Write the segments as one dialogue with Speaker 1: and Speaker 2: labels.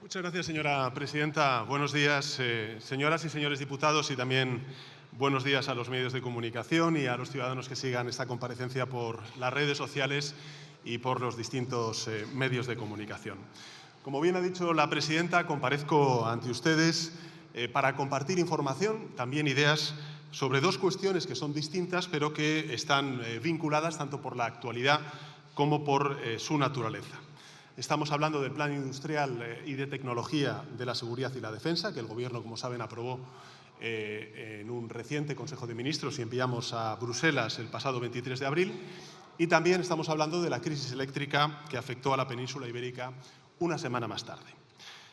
Speaker 1: Muchas gracias, señora presidenta. Buenos días, señoras y señores diputados, y también buenos días a los medios de comunicación y a los ciudadanos que sigan esta comparecencia por las redes sociales y por los distintos medios de comunicación. Como bien ha dicho la presidenta, comparezco ante ustedes para compartir información, también ideas sobre dos cuestiones que son distintas, pero que están vinculadas tanto por la actualidad como por su naturaleza. Estamos hablando del Plan Industrial y de Tecnología de la Seguridad y la Defensa, que el Gobierno, como saben, aprobó en un reciente Consejo de Ministros y enviamos a Bruselas el pasado 23 de abril. Y también estamos hablando de la crisis eléctrica que afectó a la península ibérica una semana más tarde.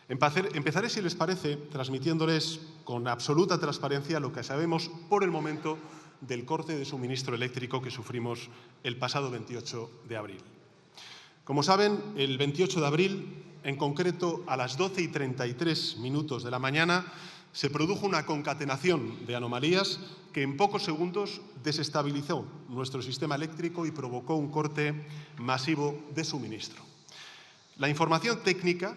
Speaker 1: Empezaré, si les parece, transmitiéndoles con absoluta transparencia lo que sabemos por el momento del corte de suministro eléctrico que sufrimos el pasado 28 de abril. Como saben, el 28 de abril, en concreto a las 12:33 de la mañana, se produjo una concatenación de anomalías que en pocos segundos desestabilizó nuestro sistema eléctrico y provocó un corte masivo de suministro. La información técnica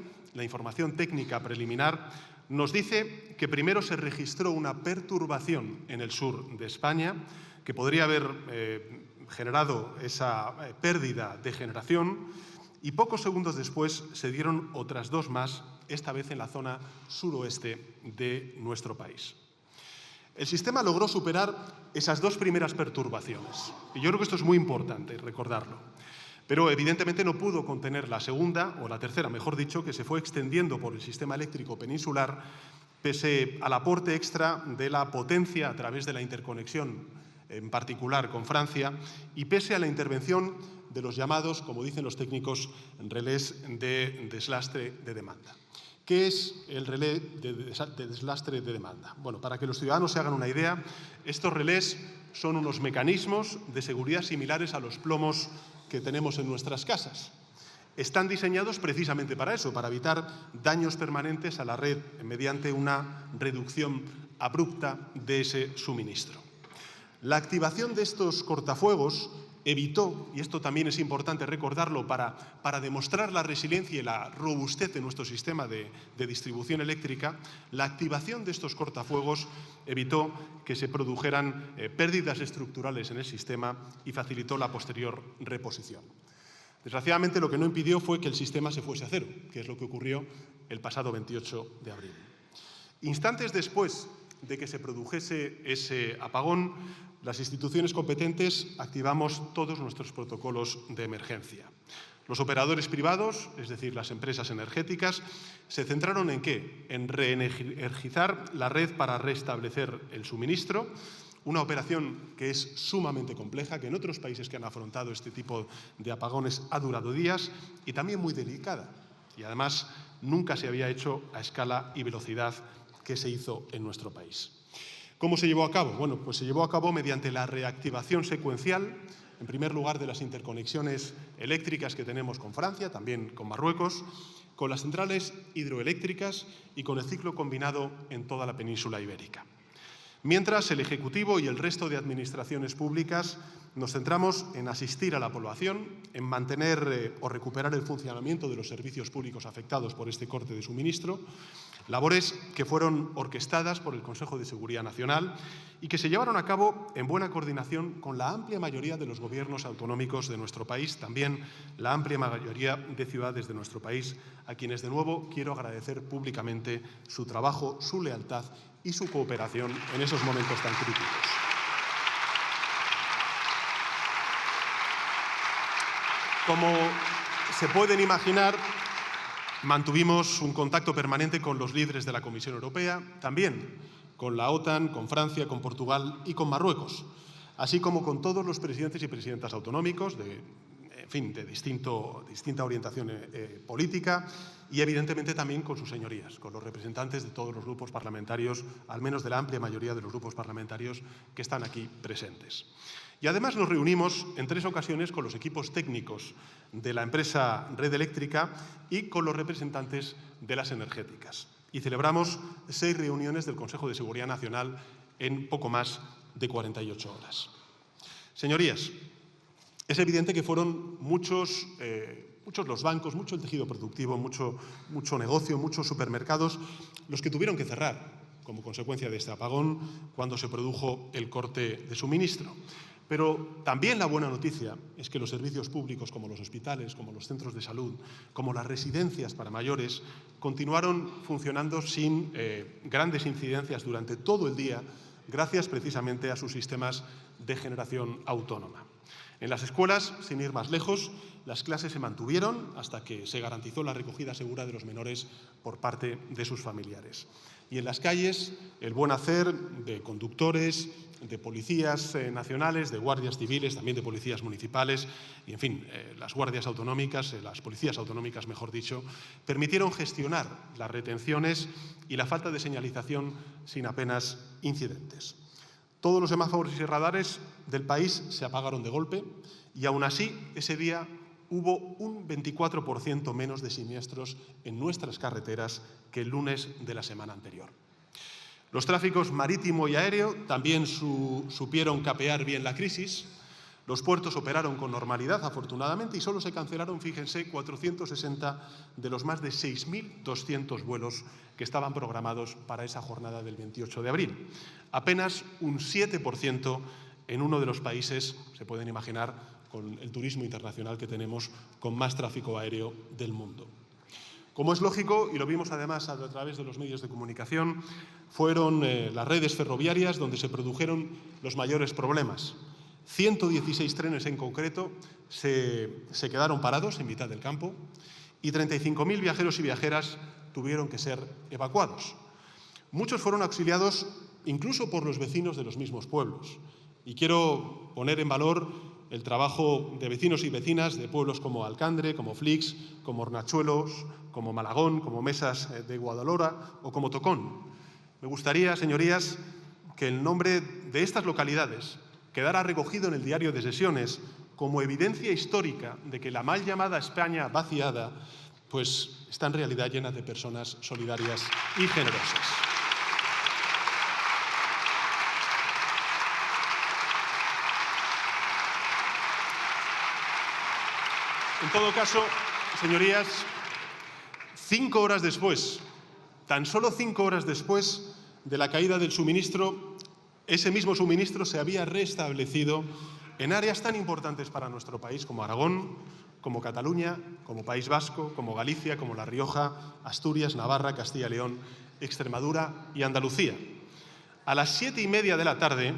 Speaker 1: preliminar nos dice que primero se registró una perturbación en el sur de España que podría haber generado esa pérdida de generación, y pocos segundos después se dieron otras dos más, esta vez en la zona suroeste de nuestro país. El sistema logró superar esas dos primeras perturbaciones, y yo creo que esto es muy importante recordarlo, pero evidentemente no pudo contener la segunda, o la tercera, mejor dicho, que se fue extendiendo por el sistema eléctrico peninsular, pese al aporte extra de la potencia a través de la interconexión en particular con Francia, y pese a la intervención de los llamados, como dicen los técnicos, relés de deslastre de demanda. ¿Qué es el relé de deslastre de demanda? Bueno, para que los ciudadanos se hagan una idea, estos relés son unos mecanismos de seguridad similares a los plomos que tenemos en nuestras casas. Están diseñados precisamente para eso, para evitar daños permanentes a la red mediante una reducción abrupta de ese suministro. La activación de estos cortafuegos evitó, y esto también es importante recordarlo para demostrar la resiliencia y la robustez de nuestro sistema de distribución eléctrica, la activación de estos cortafuegos evitó que se produjeran pérdidas estructurales en el sistema y facilitó la posterior reposición. Desgraciadamente, lo que no impidió fue que el sistema se fuese a cero, que es lo que ocurrió el pasado 28 de abril. Instantes después de que se produjese ese apagón, las instituciones competentes activamos todos nuestros protocolos de emergencia. Los operadores privados, es decir, las empresas energéticas, se centraron ¿en qué? En reenergizar la red para restablecer el suministro, una operación que es sumamente compleja, que en otros países que han afrontado este tipo de apagones ha durado días, y también muy delicada. Y además nunca se había hecho a escala y velocidad que se hizo en nuestro país. ¿Cómo se llevó a cabo? Bueno, pues se llevó a cabo mediante la reactivación secuencial, en primer lugar, de las interconexiones eléctricas que tenemos con Francia, también con Marruecos, con las centrales hidroeléctricas y con el ciclo combinado en toda la península ibérica. Mientras, el Ejecutivo y el resto de administraciones públicas nos centramos en asistir a la población, en mantener o recuperar el funcionamiento de los servicios públicos afectados por este corte de suministro, labores que fueron orquestadas por el Consejo de Seguridad Nacional y que se llevaron a cabo en buena coordinación con la amplia mayoría de los gobiernos autonómicos de nuestro país, también la amplia mayoría de ciudades de nuestro país, a quienes de nuevo quiero agradecer públicamente su trabajo, su lealtad y su cooperación en esos momentos tan críticos. Como se pueden imaginar, mantuvimos un contacto permanente con los líderes de la Comisión Europea, también con la OTAN, con Francia, con Portugal y con Marruecos, así como con todos los presidentes y presidentas autonómicos de distinta orientación política, y evidentemente también con sus señorías, con los representantes de todos los grupos parlamentarios, al menos de la amplia mayoría de los grupos parlamentarios que están aquí presentes. Y además nos reunimos en 3 ocasiones con los equipos técnicos de la empresa Red Eléctrica y con los representantes de las energéticas. Y celebramos 6 reuniones del Consejo de Seguridad Nacional en poco más de 48 horas. Señorías, es evidente que fueron muchos muchos los bancos, mucho el tejido productivo, mucho negocio, muchos supermercados, los que tuvieron que cerrar como consecuencia de este apagón cuando se produjo el corte de suministro. Pero también la buena noticia es que los servicios públicos, como los hospitales, como los centros de salud, como las residencias para mayores, continuaron funcionando sin grandes incidencias durante todo el día, gracias precisamente a sus sistemas de generación autónoma. En las escuelas, sin ir más lejos, las clases se mantuvieron hasta que se garantizó la recogida segura de los menores por parte de sus familiares. Y en las calles, el buen hacer de conductores, de policías nacionales, de guardias civiles, también de policías municipales y, en fin, las guardias autonómicas, las policías autonómicas, mejor dicho, permitieron gestionar las retenciones y la falta de señalización sin apenas incidentes. Todos los semáforos y radares del país se apagaron de golpe y, aún así, ese día hubo un 24% menos de siniestros en nuestras carreteras que el lunes de la semana anterior. Los tráficos marítimo y aéreo también supieron capear bien la crisis. Los puertos operaron con normalidad, afortunadamente, y solo se cancelaron, fíjense, 460 de los más de 6.200 vuelos que estaban programados para esa jornada del 28 de abril. Apenas un 7% en uno de los países, se pueden imaginar, con el turismo internacional que tenemos, con más tráfico aéreo del mundo. Como es lógico, y lo vimos además a través de los medios de comunicación, fueron las redes ferroviarias donde se produjeron los mayores problemas. 116 trenes en concreto se quedaron parados en mitad del campo y 35.000 viajeros y viajeras tuvieron que ser evacuados. Muchos fueron auxiliados incluso por los vecinos de los mismos pueblos. Y quiero poner en valor el trabajo de vecinos y vecinas de pueblos como Alcandre, como Flix, como Hornachuelos, como Malagón, como Mesas de Guadalhora o como Tocón. Me gustaría, señorías, que el nombre de estas localidades quedara recogido en el diario de sesiones como evidencia histórica de que la mal llamada España vaciada pues está en realidad llena de personas solidarias y generosas. En todo caso, señorías, 5 horas después, tan solo 5 horas después de la caída del suministro, ese mismo suministro se había restablecido en áreas tan importantes para nuestro país como Aragón, como Cataluña, como País Vasco, como Galicia, como La Rioja, Asturias, Navarra, Castilla y León, Extremadura y Andalucía. A las 7:30 de la tarde,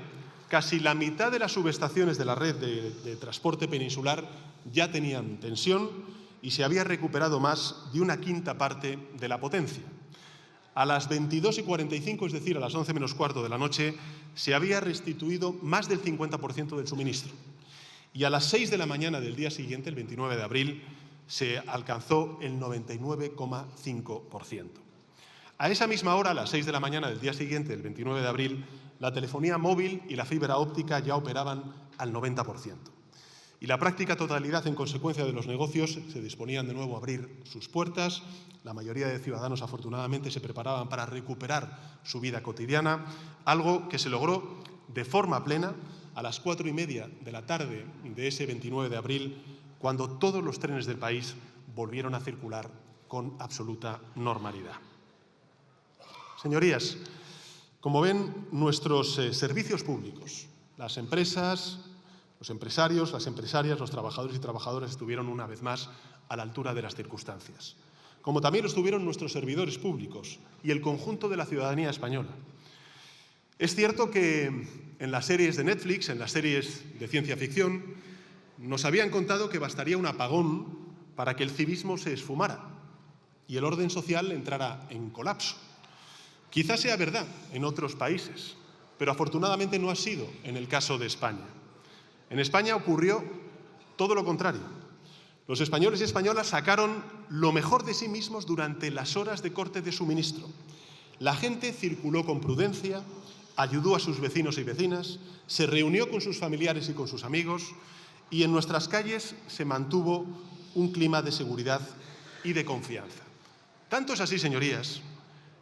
Speaker 1: casi la mitad de las subestaciones de la red de transporte peninsular ya tenían tensión y se había recuperado más de una quinta parte de la potencia. A las 22:45, es decir, a las 11 menos cuarto de la noche, se había restituido más del 50% del suministro. Y a las 6 de la mañana del día siguiente, el 29 de abril, se alcanzó el 99,5%. A esa misma hora, a las 6 de la mañana del día siguiente, el 29 de abril, la telefonía móvil y la fibra óptica ya operaban al 90%. Y la práctica totalidad, en consecuencia de los negocios, se disponían de nuevo a abrir sus puertas. La mayoría de ciudadanos, afortunadamente, se preparaban para recuperar su vida cotidiana, algo que se logró de forma plena a las 4:30 de la tarde de ese 29 de abril, cuando todos los trenes del país volvieron a circular con absoluta normalidad. Señorías, como ven, nuestros servicios públicos, las empresas, los empresarios, las empresarias, los trabajadores y trabajadoras estuvieron una vez más a la altura de las circunstancias, como también lo estuvieron nuestros servidores públicos y el conjunto de la ciudadanía española. Es cierto que en las series de Netflix, en las series de ciencia ficción, nos habían contado que bastaría un apagón para que el civismo se esfumara y el orden social entrara en colapso. Quizás sea verdad en otros países, pero afortunadamente no ha sido en el caso de España. En España ocurrió todo lo contrario. Los españoles y españolas sacaron lo mejor de sí mismos durante las horas de corte de suministro. La gente circuló con prudencia, ayudó a sus vecinos y vecinas, se reunió con sus familiares y con sus amigos y en nuestras calles se mantuvo un clima de seguridad y de confianza. Tanto es así, señorías,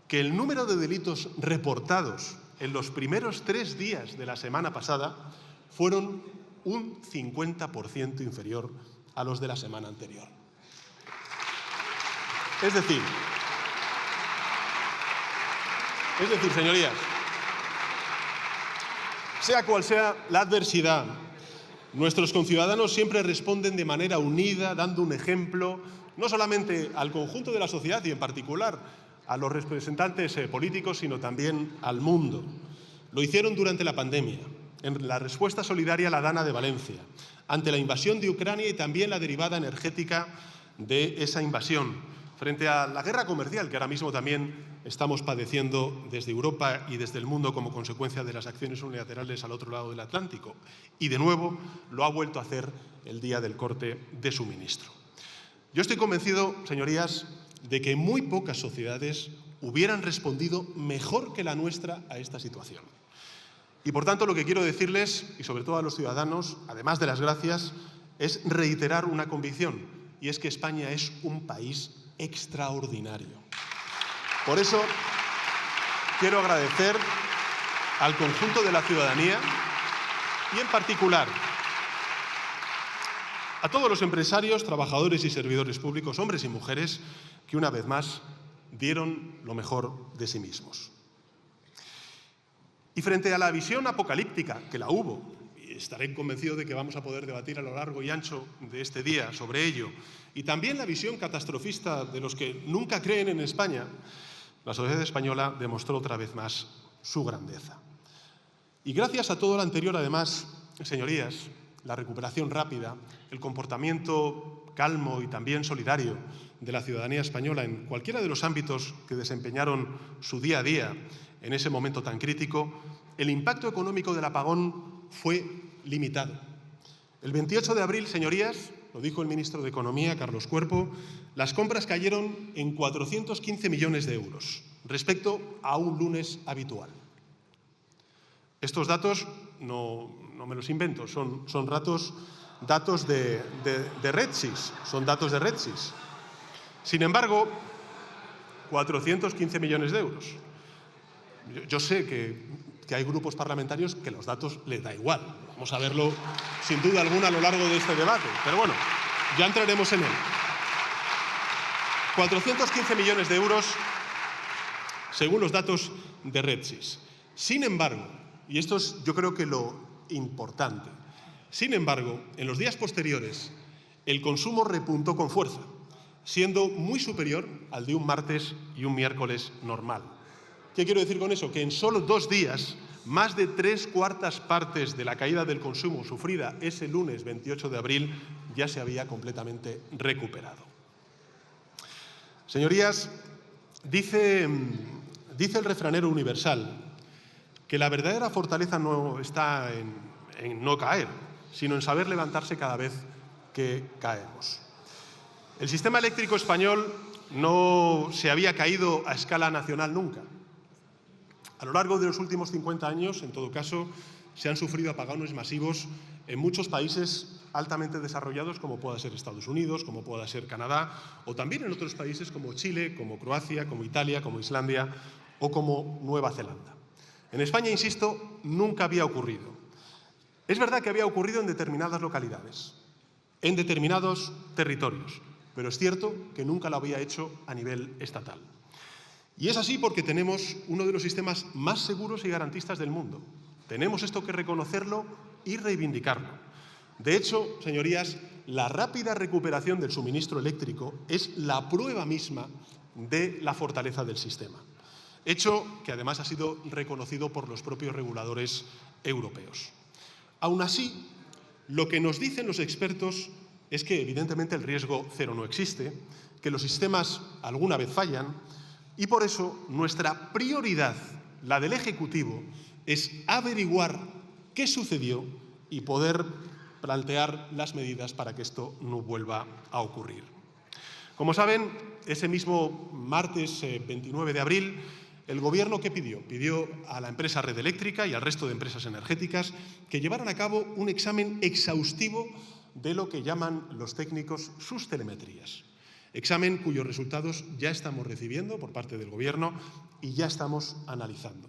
Speaker 1: que el número de delitos reportados en los primeros 3 días de la semana pasada fueron un 50% inferior a los de la semana anterior. Es decir, señorías, sea cual sea la adversidad, nuestros conciudadanos siempre responden de manera unida, dando un ejemplo, no solamente al conjunto de la sociedad y en particular a los representantes políticos, sino también al mundo. Lo hicieron durante la pandemia, en la respuesta solidaria a la Dana de Valencia, ante la invasión de Ucrania y también la derivada energética de esa invasión, frente a la guerra comercial que ahora mismo también estamos padeciendo desde Europa y desde el mundo como consecuencia de las acciones unilaterales al otro lado del Atlántico. Y de nuevo lo ha vuelto a hacer el día del corte de suministro. Yo estoy convencido, señorías, de que muy pocas sociedades hubieran respondido mejor que la nuestra a esta situación. Y por tanto lo que quiero decirles, y sobre todo a los ciudadanos, además de las gracias, es reiterar una convicción, y es que España es un país extraordinario. Por eso quiero agradecer al conjunto de la ciudadanía y en particular a todos los empresarios, trabajadores y servidores públicos, hombres y mujeres, que una vez más dieron lo mejor de sí mismos. Y frente a la visión apocalíptica, que la hubo, y estaré convencido de que vamos a poder debatir a lo largo y ancho de este día sobre ello, y también la visión catastrofista de los que nunca creen en España, la sociedad española demostró otra vez más su grandeza. Y gracias a todo lo anterior, además, señorías, la recuperación rápida, el comportamiento calmo y también solidario de la ciudadanía española en cualquiera de los ámbitos que desempeñaron su día a día en ese momento tan crítico, el impacto económico del apagón fue limitado. El 28 de abril, señorías, lo dijo el ministro de Economía, Carlos Cuerpo, las compras cayeron en 415 millones de euros respecto a un lunes habitual. Estos datos no me los invento, son datos de RedSys, son datos de RedSys. Sin embargo, 415 millones de euros. Yo sé que hay grupos parlamentarios que los datos les da igual. Vamos a verlo, sin duda alguna, a lo largo de este debate. Pero bueno, ya entraremos en él. 415 millones de euros, según los datos de RedSys. Sin embargo, y esto es yo creo que lo importante, sin embargo, en los días posteriores, el consumo repuntó con fuerza, siendo muy superior al de un martes y un miércoles normal. ¿Qué quiero decir con eso? Que en solo 2 días, más de 3/4 partes de la caída del consumo sufrida ese lunes 28 de abril ya se había completamente recuperado. Señorías, dice el refranero universal que la verdadera fortaleza no está en no caer, sino en saber levantarse cada vez que caemos. El sistema eléctrico español no se había caído a escala nacional nunca. A lo largo de los últimos 50 años, en todo caso, se han sufrido apagones masivos en muchos países altamente desarrollados, como pueda ser Estados Unidos, como pueda ser Canadá, o también en otros países como Chile, como Croacia, como Italia, como Islandia o como Nueva Zelanda. En España, insisto, nunca había ocurrido. Es verdad que había ocurrido en determinadas localidades, en determinados territorios, pero es cierto que nunca lo había hecho a nivel estatal. Y es así porque tenemos uno de los sistemas más seguros y garantistas del mundo. Tenemos esto que reconocerlo y reivindicarlo. De hecho, señorías, la rápida recuperación del suministro eléctrico es la prueba misma de la fortaleza del sistema. Hecho que además ha sido reconocido por los propios reguladores europeos. Aún así, lo que nos dicen los expertos es que evidentemente el riesgo cero no existe, que los sistemas alguna vez fallan y por eso nuestra prioridad, la del Ejecutivo, es averiguar qué sucedió y poder plantear las medidas para que esto no vuelva a ocurrir. Como saben, ese mismo martes 29 de abril, el Gobierno ¿qué pidió? Pidió a la empresa Red Eléctrica y al resto de empresas energéticas que llevaran a cabo un examen exhaustivo de lo que llaman los técnicos sus telemetrías. Examen cuyos resultados ya estamos recibiendo por parte del Gobierno y ya estamos analizando.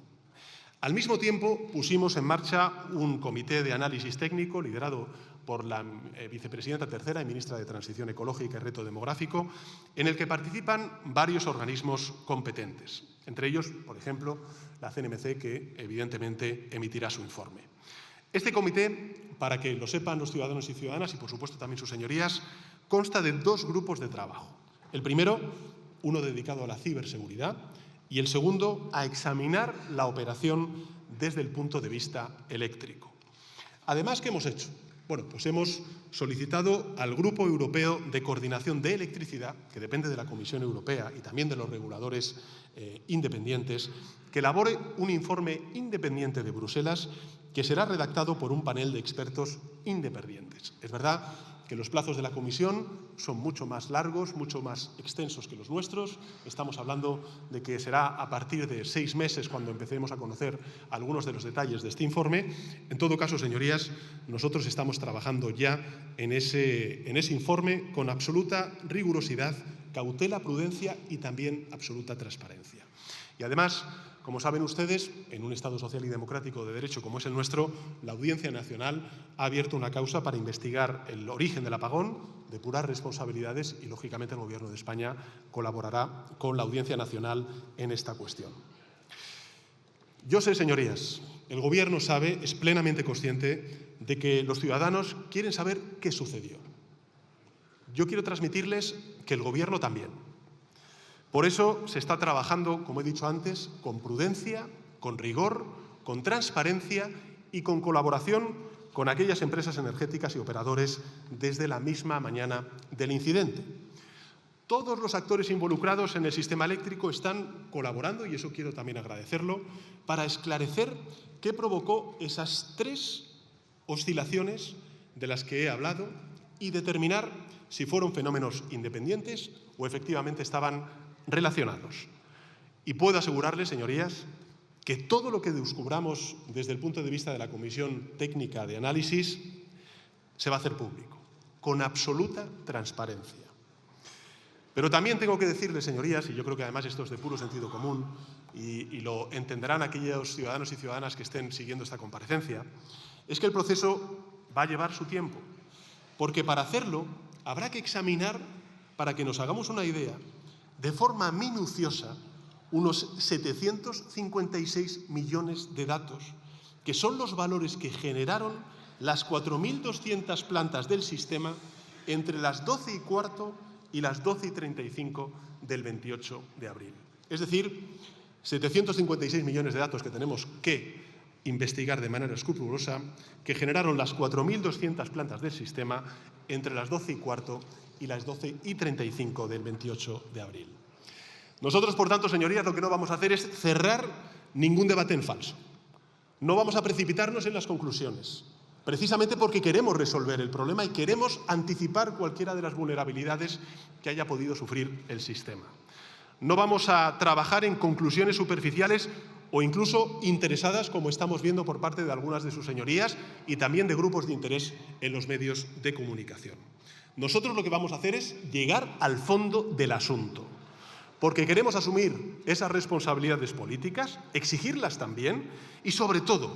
Speaker 1: Al mismo tiempo, pusimos en marcha un comité de análisis técnico liderado por la vicepresidenta tercera y ministra de Transición Ecológica y Reto Demográfico, en el que participan varios organismos competentes, entre ellos, por ejemplo, la CNMC, que evidentemente emitirá su informe. Este comité, para que lo sepan los ciudadanos y ciudadanas y, por supuesto, también sus señorías, consta de 2 grupos de trabajo. El primero, uno dedicado a la ciberseguridad, y el segundo, a examinar la operación desde el punto de vista eléctrico. Además, ¿qué hemos hecho? Bueno, pues hemos solicitado al Grupo Europeo de Coordinación de Electricidad, que depende de la Comisión Europea y también de los reguladores independientes, que elabore un informe independiente de Bruselas que será redactado por un panel de expertos independientes. Es verdad que los plazos de la Comisión son mucho más largos, mucho más extensos que los nuestros. Estamos hablando de que será a partir de 6 meses cuando empecemos a conocer algunos de los detalles de este informe. En todo caso, señorías, nosotros estamos trabajando ya en ese informe con absoluta rigurosidad, cautela, prudencia y también absoluta transparencia. Y además, como saben ustedes, en un Estado social y democrático de derecho como es el nuestro, la Audiencia Nacional ha abierto una causa para investigar el origen del apagón, depurar responsabilidades y, lógicamente, el Gobierno de España colaborará con la Audiencia Nacional en esta cuestión. Yo sé, señorías, el Gobierno sabe, es plenamente consciente de que los ciudadanos quieren saber qué sucedió. Yo quiero transmitirles que el Gobierno también. Por eso se está trabajando, como he dicho antes, con prudencia, con rigor, con transparencia y con colaboración con aquellas empresas energéticas y operadores desde la misma mañana del incidente. Todos los actores involucrados en el sistema eléctrico están colaborando, y eso quiero también agradecerlo, para esclarecer qué provocó esas 3 oscilaciones de las que he hablado y determinar si fueron fenómenos independientes o efectivamente estaban relacionados. Y puedo asegurarles, señorías, que todo lo que descubramos desde el punto de vista de la Comisión Técnica de Análisis se va a hacer público, con absoluta transparencia. Pero también tengo que decirles, señorías, y yo creo que además esto es de puro sentido común y lo entenderán aquellos ciudadanos y ciudadanas que estén siguiendo esta comparecencia, es que el proceso va a llevar su tiempo, porque para hacerlo habrá que examinar, para que nos hagamos una idea, de forma minuciosa unos 756 millones de datos, que son los valores que generaron las 4.200 plantas del sistema entre las 12:15 y las 12:35 del 28 de abril. Es decir, 756 millones de datos que tenemos que investigar de manera escrupulosa, que generaron las 4.200 plantas del sistema entre las 12:15 y las 12:35 del 28 de abril. Nosotros, por tanto, señorías, lo que no vamos a hacer es cerrar ningún debate en falso. No vamos a precipitarnos en las conclusiones, precisamente porque queremos resolver el problema y queremos anticipar cualquiera de las vulnerabilidades que haya podido sufrir el sistema. No vamos a trabajar en conclusiones superficiales o incluso interesadas, como estamos viendo por parte de algunas de sus señorías y también de grupos de interés en los medios de comunicación. Nosotros lo que vamos a hacer es llegar al fondo del asunto, porque queremos asumir esas responsabilidades políticas, exigirlas también y, sobre todo,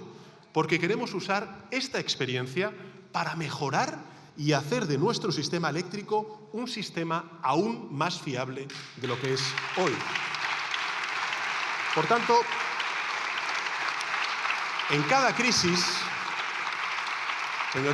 Speaker 1: porque queremos usar esta experiencia para mejorar y hacer de nuestro sistema eléctrico un sistema aún más fiable de lo que es hoy. Por tanto, en cada crisis, señorías,